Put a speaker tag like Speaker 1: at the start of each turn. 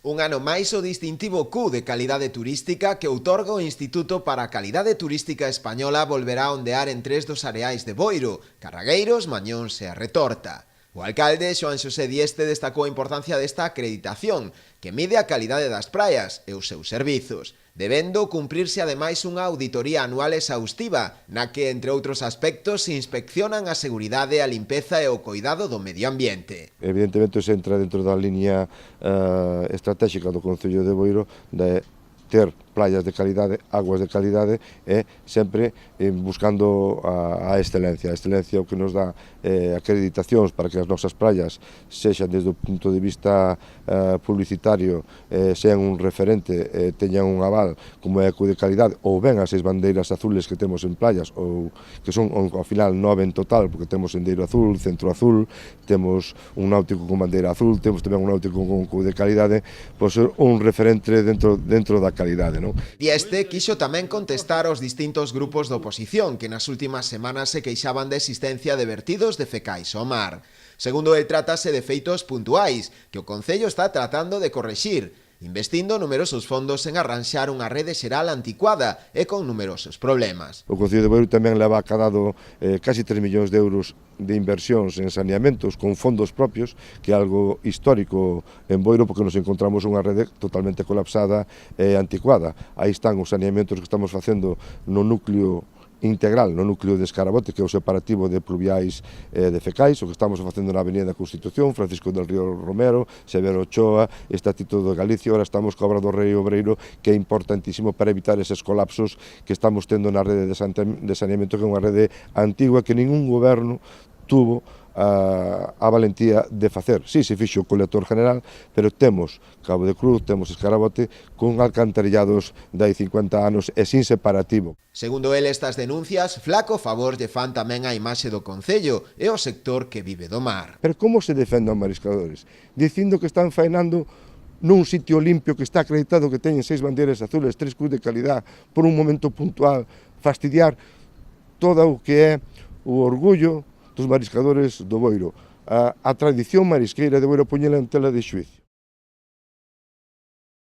Speaker 1: Un ano máis o distintivo Q de calidade turística que outorga o Instituto para a Calidade Turística Española volverá a ondear en tres dos areais de Boiro, Carragueiros, Mañóns e a Retorta. O alcalde Xoán Xosé Dieste destacou a importancia desta acreditación, que mide a calidade das praias e os seus servizos, debendo cumprirse ademais unha auditoría anual exhaustiva, na que, entre outros aspectos, se inspeccionan a seguridade, a limpeza e o coidado do medio ambiente.
Speaker 2: Evidentemente se entra dentro da línea estratégica do Concello de Boiro de ter playas de calidade, aguas de calidade e sempre buscando a excelencia. A excelencia é o que nos dá acreditacións para que as nosas playas sexan desde o punto de vista publicitario, sean un referente, teñan un aval como é eco de calidade, ou ben as 6 bandeiras azules que temos en playas, ou que son ao final 9 en total, porque temos Sendeiro Azul, Centro Azul, temos un náutico con bandeira azul, temos tamén un náutico con eco de calidade, pois ser un referente dentro da calidade.
Speaker 1: Dieste quixo tamén contestar aos distintos grupos de oposición que nas últimas semanas se queixaban da existencia de vertidos de fecais ao mar. Segundo el, trátase de feitos puntuais que o Concello está tratando de correxir, investindo numerosos fondos en arranxar unha rede xeral anticuada e con numerosos problemas.
Speaker 2: O Concello de Boiro tamén leva acadado casi 3 millóns de euros de inversións en saneamentos con fondos propios, que é algo histórico en Boiro porque nos encontramos unha rede totalmente colapsada e anticuada. Aí están os saneamentos que estamos facendo no núcleo integral, no núcleo de Escarabote, que é o separativo de pluviais e de fecais, o que estamos facendo na Avenida da Constitución, Francisco del Río Romero, Severo Ochoa, Estatuto de Galicia, ahora estamos co Obra do Rei Obreiro, que é importantísimo para evitar eses colapsos que estamos tendo na rede de saneamento, que é unha rede antigua que ningún goberno tuvo a valentía de facer. Sí, se fixo o colector general, pero temos Cabo de Cruz, temos Escarabote, con alcantarillados de hai 50 anos e sin separativo.
Speaker 1: Segundo el, estas denuncias, flaco favor lle fan tamén a imaxe do Concello e o sector que vive do mar.
Speaker 2: Pero como se defenden os mariscadores? Dicindo que están faenando nun sitio limpio que está acreditado que teñen 6 bandeiras azules, 3 cruz de calidad, por un momento puntual, fastidiar todo o que é o orgullo dos mariscadores do Boiro, a tradición marisqueira de Boiro poñela en tela de xuízo.